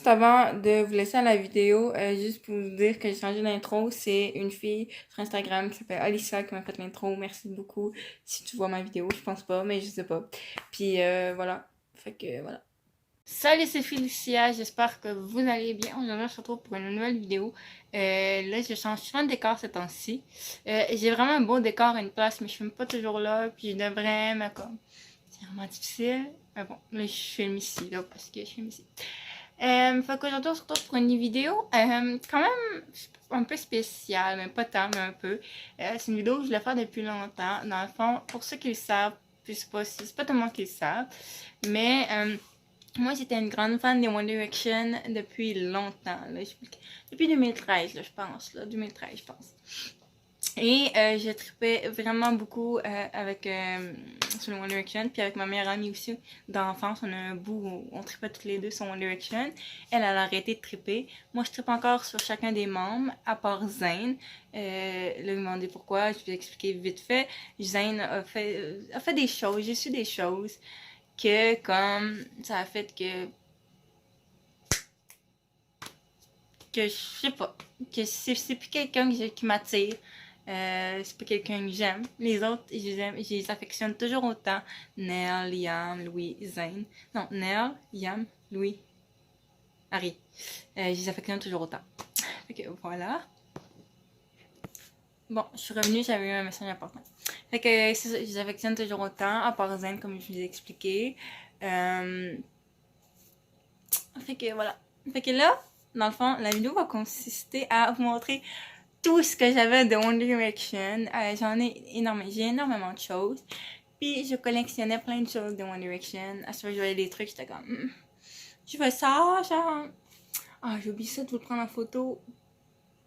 juste avant de vous laisser à la vidéo, juste pour vous dire que j'ai changé d'intro, c'est une fille sur Instagram qui s'appelle Alissa qui m'a fait l'intro. Merci beaucoup. Si tu vois ma vidéo, je pense pas, mais je sais pas. Puis voilà. Fait que voilà. Salut, c'est Félicia, j'espère que vous allez bien. Aujourd'hui, on se retrouve pour une nouvelle vidéo. Là, je change souvent de décor ces temps-ci. J'ai vraiment un beau décor à une place, mais je filme pas toujours là, puis je devrais, mais comme, c'est vraiment difficile. Mais bon, là, je filme ici, là, parce que je filme ici. Fait qu'aujourd'hui, on se retrouve pour une vidéo quand même un peu spéciale, mais pas tant, mais un peu. C'est une vidéo que je voulais faire depuis longtemps. Dans le fond, pour ceux qui le savent, puis c'est pas tout le monde qui le savent, mais moi, j'étais une grande fan des One Direction depuis longtemps. Là, depuis 2013, là, je pense. Là, 2013, je pense. Et je tripais vraiment beaucoup sur le One Direction. Puis avec ma meilleure amie aussi d'enfance, on a un bout où on tripait toutes les deux sur One Direction. Elle a arrêté de tripper. Moi, je trippe encore sur chacun des membres, à part Zayn. Là, vous me demandez pourquoi, je vais expliquer vite fait. Zayn a fait des choses, j'ai su des choses que comme ça a fait que je sais pas, que c'est plus quelqu'un qui m'attire. C'est pas quelqu'un que j'aime. Les autres, je les affectionne toujours autant. Nell, Yam, Louis, Zayn. Non, Nell, Yam, Louis, Harry. Je les affectionne toujours autant. Fait que voilà. Bon, je suis revenue, j'avais eu un message important. Fait que c'est ça, je les affectionne toujours autant, à part Zayn, comme je vous ai expliqué. Fait que voilà. Fait que là, dans le fond, la vidéo va consister à vous montrer tout ce que j'avais de One Direction. J'ai énormément de choses. Puis je collectionnais plein de choses de One Direction. À chaque fois que je voyais des trucs, j'étais comme, je veux ça, genre. Ah, j'ai oublié ça de vous le prendre en photo.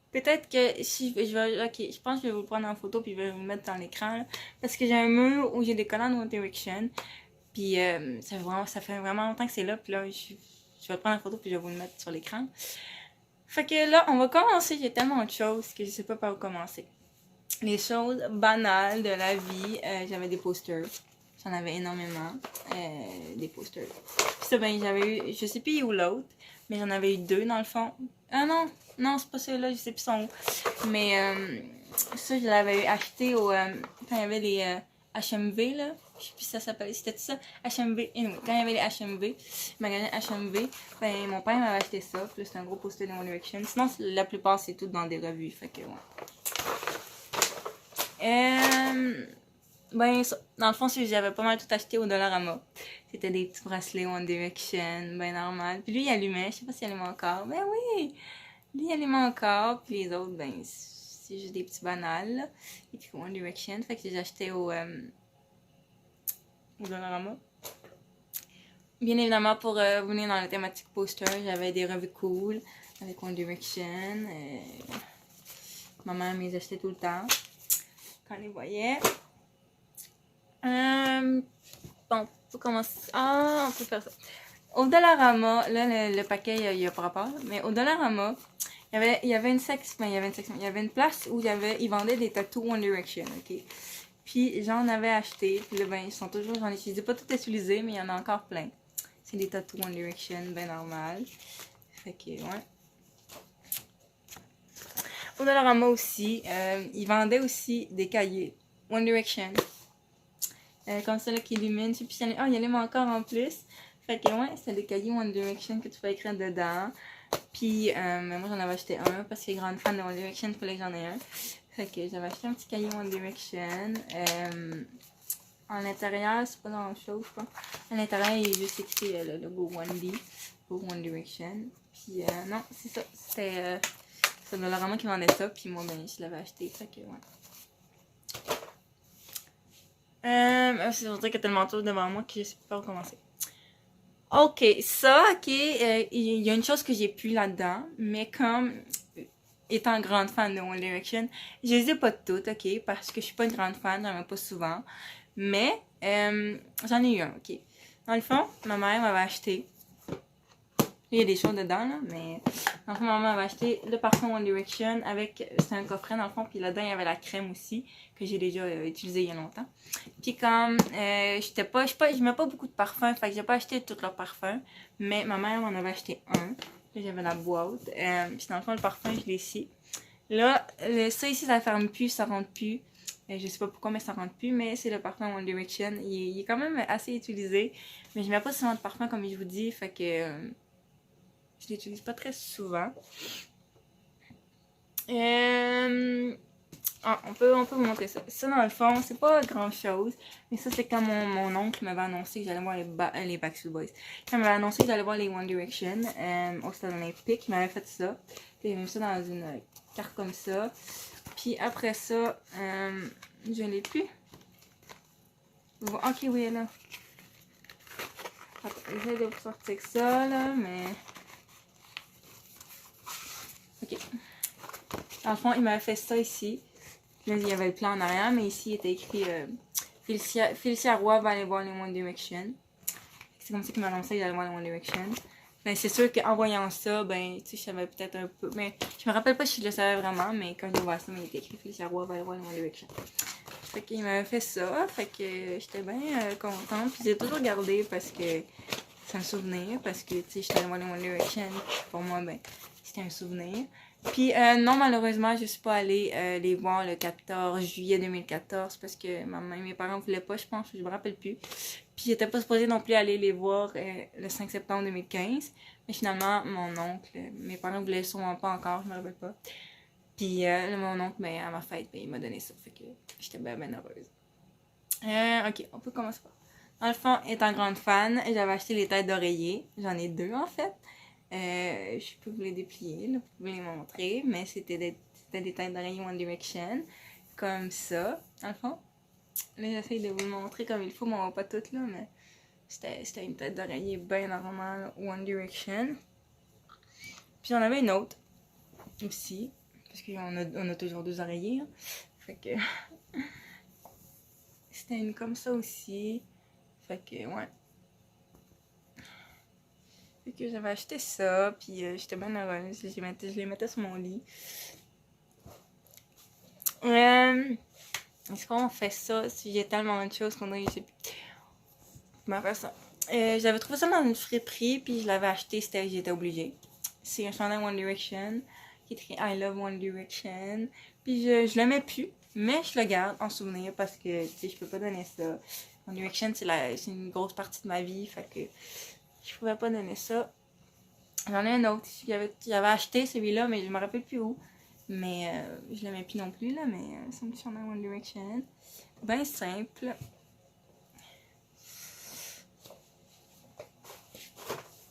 Peut-être que si ok, je pense que je vais vous le prendre en photo puis je vais vous le mettre dans l'écran. Parce que j'ai un mur où j'ai des collants de One Direction. Puis ça fait vraiment longtemps que c'est là. Puis là, je vais prendre la photo puis je vais vous le mettre sur l'écran. Fait que là, on va commencer. J'ai tellement de choses que je sais pas par où commencer. Les choses banales de la vie. J'avais des posters. J'en avais énormément. Des posters. Puis ça, ben, j'avais eu, je sais plus où l'autre, mais j'en avais eu deux dans le fond. Ah non, non, c'est pas ceux-là, je sais plus son où. Mais ça, je l'avais acheté quand il y avait les HMV, là. Je sais plus si ça s'appelait, c'était ça, HMV. Anyway, quand il y avait les HMV, magasin HMV, ben mon père m'avait acheté ça. Puis là, c'est un gros poster de One Direction. Sinon, la plupart, c'est tout dans des revues. Fait que, ouais. Ben, dans le fond, j'avais pas mal tout acheté au Dollarama. C'était des petits bracelets One Direction, ben normal. Puis lui, il allumait, je sais pas s'il allumait encore. Ben oui! Lui, il allumait encore. Puis les autres, ben, c'est juste des petits banals, là. Et puis One Direction, fait que j'ai acheté au Dollarama. Bien évidemment, pour venir dans la thématique poster, j'avais des revues cool avec One Direction. Ma mère me les achetait tout le temps quand elle les voyait. Bon, faut commencer. Ah, on peut faire ça. Au Dollarama, là, le paquet, il y a pas rapport, mais au Dollarama, il y avait une section, il y avait une place où ils vendaient des tattoos One Direction, ok? Puis j'en avais acheté, puis là, ben, ils sont toujours, j'en ai utilisé, pas tout utilisé, mais il y en a encore plein. C'est des tattoos One Direction, ben normal. Fait que, ouais. Au Dollarama aussi, ils vendaient aussi des cahiers One Direction. Comme ça, là, qui illumine. Je sais plus, il y en a encore en plus. Fait que, ouais, c'est des cahiers One Direction que tu peux écrire dedans. Puis, moi, j'en avais acheté un parce que grande fan de One Direction, il fallait que j'en ai un. Fait que j'avais acheté un petit cahier One Direction. En intérieur, c'est pas grand chose, je crois. À l'intérieur, il est juste écrit le logo One D pour One Direction. Puis, non, c'est ça. C'était Dollarama qui vendait ça. Puis, moi, ben, je l'avais acheté. Fait que, ouais. C'est vrai qu'il y a tellement de choses devant moi que je sais pas où commencer. Ok, ça, ok, il y a une chose que j'ai plus là-dedans, mais comme étant grande fan de One Direction, je les ai pas toutes, ok, parce que je suis pas une grande fan, j'en ai pas souvent, mais j'en ai eu un, ok. Dans le fond, ma mère m'avait acheté, il y a des choses dedans, là, mais dans le fond, ma mère m'avait acheté le parfum One Direction avec, c'était un coffret dans le fond, puis là-dedans, il y avait la crème aussi, que j'ai déjà utilisée il y a longtemps. Puis comme, je mets pas beaucoup de parfums, fait que j'ai pas acheté tous leurs parfums, mais ma mère m'en avait acheté un. Là, j'avais la boîte. Puis dans le fond, le parfum, je l'ai ici. Là, ça ici, ça ferme plus, ça rentre plus. Je sais pas pourquoi, mais ça rentre plus. Mais c'est le parfum One Direction. Il est quand même assez utilisé. Mais je mets pas souvent de parfum, comme je vous dis. Fait que je l'utilise pas très souvent. On peut vous montrer ça. Ça, dans le fond, c'est pas grand chose. Mais ça, c'est quand mon oncle m'avait annoncé que j'allais voir les Backstreet Boys. Quand il m'avait annoncé que j'allais voir les One Direction au stade olympique, il m'avait fait ça. Puis il a mis ça dans une carte comme ça. Puis après ça, je l'ai plus. Ok, oui, elle est là. Attends, j'essaie de vous sortir ça, là, mais... Ok. Dans le fond, il m'avait fait ça ici. Là, il y avait le plan en arrière, mais ici, il était écrit Félicia Roy va aller voir les One Direction. C'est comme ça qu'il m'a annoncé qu'il allait voir les One Direction. Ben, c'est sûr qu'en voyant ça, ben, tu sais, je savais peut-être un peu. Mais je me rappelle pas si je le savais vraiment, mais quand je vois ça, il était écrit Félicia Roy va aller voir les One Direction. Fait qu'il m'avait fait ça, fait que j'étais bien contente. Puis j'ai toujours gardé parce que c'est un souvenir, parce que, tu sais, j'étais allée voir les One Direction. Pour moi, ben, c'était un souvenir. Puis non, malheureusement, je suis pas allée les voir le 14 juillet 2014 parce que mes parents voulaient pas, je pense, je me rappelle plus. Puis j'étais pas supposée non plus aller les voir le 5 septembre 2015. Mais finalement, mon oncle, mes parents voulaient sûrement pas encore, je me rappelle pas. Puis mon oncle, ben, à ma fête, ben, il m'a donné ça. Fait que j'étais bien heureuse. Ok, on peut commencer par. Dans le fond, étant grande fan, j'avais acheté les têtes d'oreiller. J'en ai deux en fait. Je peux vous les déplier, là, vous les montrer, mais c'était des têtes d'oreiller One Direction, comme ça, dans le fond. Là, j'essaie de vous le montrer comme il faut, mais on voit pas toutes là, mais c'était une tête d'oreiller bien normale One Direction. Puis j'en avais une autre aussi, parce qu'on a toujours deux oreillers. Hein. Fait que c'était une comme ça aussi. Fait que ouais. Fait que j'avais acheté ça, puis j'étais bien heureuse. Je les mettais sur mon lit. Est-ce qu'on fait ça? Si j'ai tellement de choses qu'on a, je sais plus. Comment faire ça? J'avais trouvé ça dans une friperie, puis je l'avais acheté, j'étais obligée. C'est un chandail One Direction, qui est écrit I love One Direction. Puis je le mets plus, mais je le garde en souvenir parce que, tu sais, je peux pas donner ça. One Direction, c'est une grosse partie de ma vie, fait que je pouvais pas donner ça. J'en ai un autre. J'avais acheté celui-là, mais je me rappelle plus où. Mais je le mets plus non plus, là, mais c'est un petit chandail One Direction. Ben simple.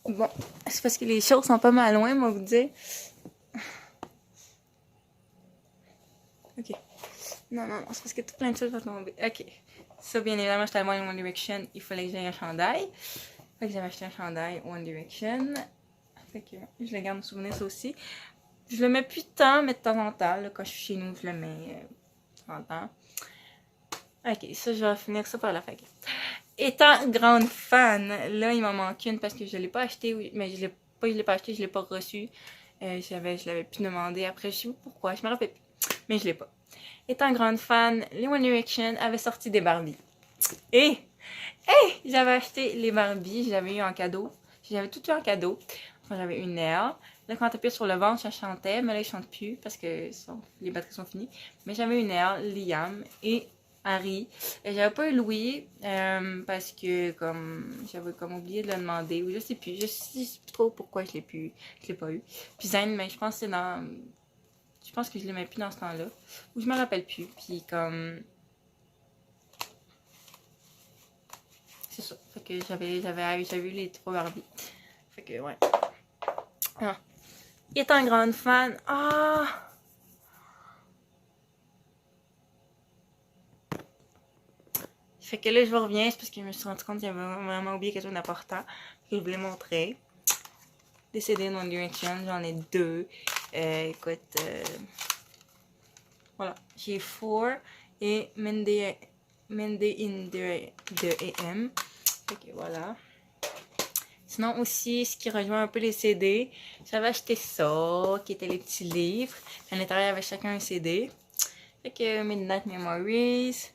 Bon, c'est parce que les choses sont pas mal loin, moi, vous dire. Ok. Non, c'est parce que tout plein de choses vont tomber. Ok. Ça, bien évidemment, j'étais allée voir One Direction. Il fallait que j'aie un chandail. Fait que j'avais acheté un chandail One Direction. Fait que je le garde en souvenir, ça aussi. Je le mets plus tant, mais de temps en temps. Là, quand je suis chez nous, je le mets de temps en temps. Ok, ça, je vais finir ça par la fin. Étant grande fan, là, il m'en manque une parce que je l'ai pas acheté, mais je l'ai pas acheté, je l'ai pas reçu. Je l'avais plus demandé. Après, je sais pas pourquoi, je me rappelle plus. Mais je l'ai pas. Étant grande fan, les One Direction avaient sorti des Barbies. Et j'avais acheté les Barbies, je l'avais eu en cadeau. J'avais tout eu en cadeau. Enfin, j'avais une air. Là, quand t'appuies sur le ventre, ça chantait, mais là, il chante plus parce que les batteries sont finies. Mais j'avais une air, Liam et Harry. Et j'avais pas eu Louis parce que j'avais oublié de le demander ou je sais plus. Je sais plus trop pourquoi je l'ai pas eu. Puis Zayn, mais je pense que c'est dans. Je pense que je l'aimais plus dans ce temps-là. Ou je me rappelle plus. Puis comme. C'est ça. Fait que j'avais eu les trois Barbie. Fait que ouais. Ah. Étant grande fan. Ah! Fait que là, je reviens, c'est parce que je me suis rendu compte que j'avais vraiment oublié quelque chose d'important que je voulais montrer. Des CD de One Direction, j'en ai deux. Écoute, voilà, j'ai Four et Monday in the AM. Fait que voilà. Sinon aussi, ce qui rejoint un peu les CD, j'avais acheté ça, qui étaient les petits livres. À l'intérieur, il y avait chacun un CD. Fait que Midnight Memories,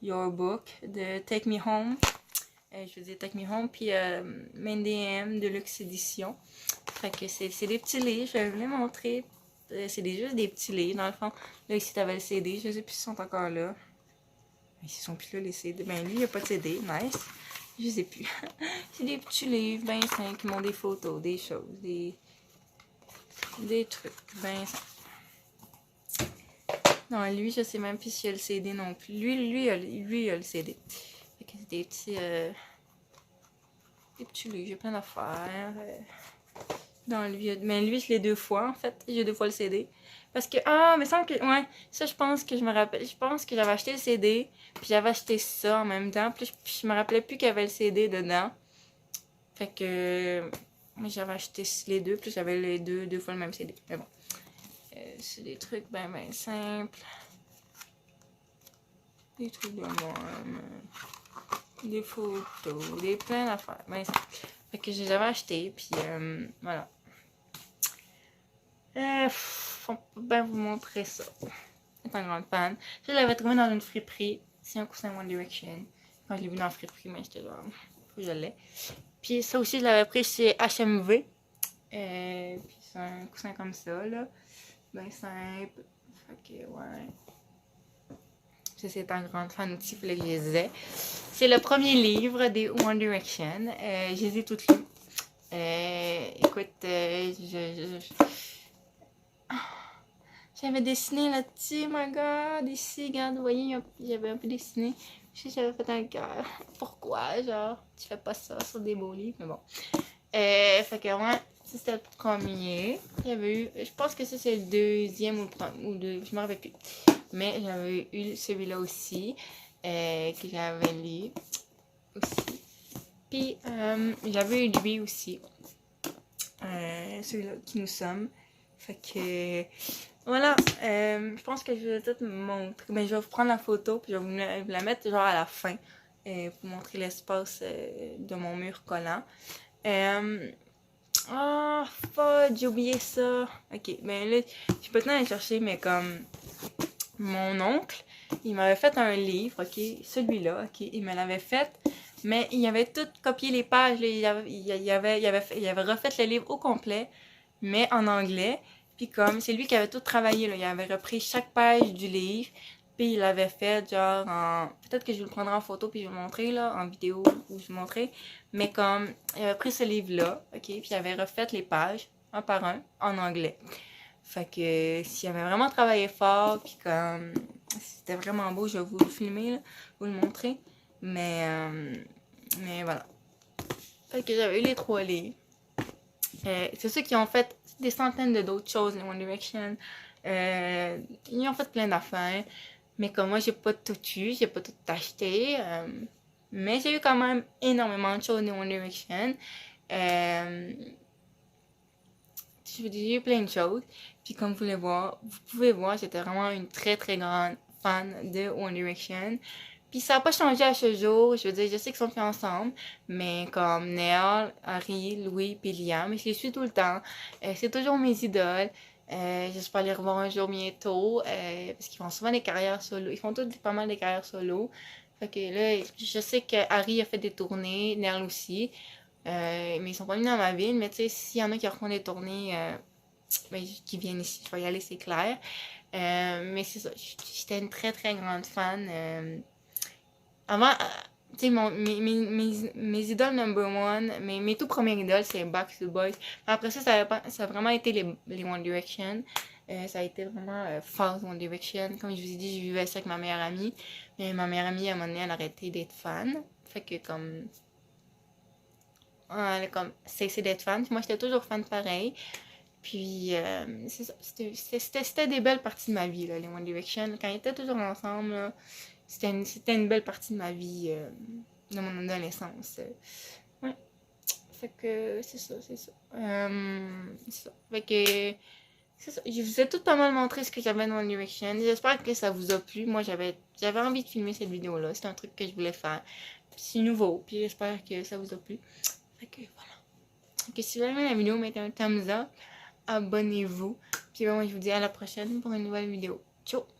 Your Book de Take Me Home. je veux dire Take Me Home, puis Mandy M Deluxe Edition. Fait que c'est des petits livres, je vais vous les montrer. C'est juste des petits livres, dans le fond. Là, ici, t'avais le CD, je sais plus s'ils sont encore là. Ils sont plus là, les CD. Ben, lui, il n'y a pas de CD, nice. Je sais plus. C'est des petits livres, ben simples, qui m'ont des photos, des choses, des trucs, ben simples. Non, lui, je sais même plus s'il a le CD non plus. Lui, il a le CD. Fait que c'est des petits livres, j'ai plein d'affaires. Dans lui, mais lui, je l'ai 2 fois, en fait. J'ai 2 fois le CD. Parce que, mais il semble que, ouais, ça, je pense que je me rappelle. Je pense que j'avais acheté le CD, puis j'avais acheté ça en même temps. Puis je me rappelais plus qu'il y avait le CD dedans. Fait que, j'avais acheté les deux, puis j'avais les deux fois le même CD. Mais bon, c'est des trucs ben simples. Des trucs de moi, des photos, des plein d'affaires. Ben simples. Fait que je les avais achetés, puis voilà. On peut bien vous montrer ça. Je suis une grande fan. Je l'avais trouvé dans une friperie. C'est un coussin One Direction. Quand je l'ai vu dans la friperie, mais j'étais genre, faut que je l'ai. Puis ça aussi, je l'avais pris chez HMV. Puis c'est un coussin comme ça, là. Ben simple. Fait que, ouais. C'est un grande fan aussi, il fallait que je les ai. C'est le premier livre des One Direction. Je les ai toutes lues. Écoute, j'avais dessiné là-dessus, my god. Ici, regarde, vous voyez, j'avais un peu dessiné. Je sais que j'avais fait un cœur. Pourquoi, genre, tu fais pas ça sur des beaux livres, mais bon. Fait que, ouais, ça c'était le premier. Il y avait eu, je pense que ça c'est le deuxième ou le premier, ou deux, je me rappelle plus. Mais j'avais eu celui-là aussi, que j'avais lu aussi. Puis, j'avais eu lui aussi. Celui-là qui nous sommes. Fait que voilà, je pense que je vais tout me montrer. Mais je vais vous prendre la photo puis je vais vous la mettre genre à la fin pour montrer l'espace de mon mur collant. Fuck, j'ai oublié ça. Ok, ben là, je peux aller chercher, mais comme mon oncle, il m'avait fait un livre, ok, celui-là, ok, il me l'avait fait. Mais il avait tout copié les pages, là, il avait refait le livre au complet, mais en anglais. Puis comme, c'est lui qui avait tout travaillé, là, il avait repris chaque page du livre, puis il l'avait fait genre en... Peut-être que je vous le prendrai en photo puis je vais vous montrer, là, en vidéo, où je vous montrer. Mais comme, il avait pris ce livre-là, ok, puis il avait refait les pages, un par un, en anglais. Fait que, s'il avait vraiment travaillé fort, puis comme, c'était vraiment beau, je vais vous le filmer, là, vous le montrer. Mais voilà. Fait que j'avais eu les 3 livres. C'est ceux qui ont fait des centaines d'autres choses, les One Direction. Ils ont fait plein d'affaires. Mais comme moi, j'ai pas tout eu, j'ai pas tout acheté. Mais j'ai eu quand même énormément de choses de One Direction. J'ai eu plein de choses. Puis comme vous pouvez voir, j'étais vraiment une très très grande fan de One Direction. Puis ça n'a pas changé à ce jour. Je veux dire, je sais qu'ils sont plus ensemble, mais comme Neil, Harry, Louis, puis Liam, je les suis tout le temps. C'est toujours mes idoles. J'espère les revoir un jour bientôt. Parce qu'ils font souvent des carrières solo. Ils font tous pas mal des carrières solo. Fait que là, je sais que Harry a fait des tournées, Neil aussi. Mais ils sont pas venus dans ma ville. Mais tu sais, s'il y en a qui refont des tournées, ben, qui viennent ici, je vais y aller, c'est clair. Mais c'est ça, j'étais une très très grande fan. Avant, tu sais, mes idoles number one, mes tout premiers idoles, c'est Backstreet Boys. Après ça, ça a vraiment été les One Direction. Ça a été vraiment fort One Direction. Comme je vous ai dit, je vivais ça avec ma meilleure amie. Mais ma meilleure amie, à un moment donné, elle a arrêté d'être fan. Fait que comme... Elle a comme cessé d'être fan. Puis moi, j'étais toujours fan pareil. Puis, c'est ça. C'était des belles parties de ma vie, là, les One Direction. Quand ils étaient toujours ensemble, là, c'était une belle partie de ma vie, de mon adolescence. Ouais. Fait que c'est ça, c'est ça. C'est ça. Fait que c'est ça. Je vous ai tout pas mal montré ce que j'avais dans One Direction. J'espère que ça vous a plu. Moi, j'avais envie de filmer cette vidéo-là. C'est un truc que je voulais faire. C'est nouveau. Puis j'espère que ça vous a plu. Fait que voilà. Fait que si vous avez aimé la vidéo, mettez un thumbs up. Abonnez-vous. Puis moi, je vous dis à la prochaine pour une nouvelle vidéo. Ciao!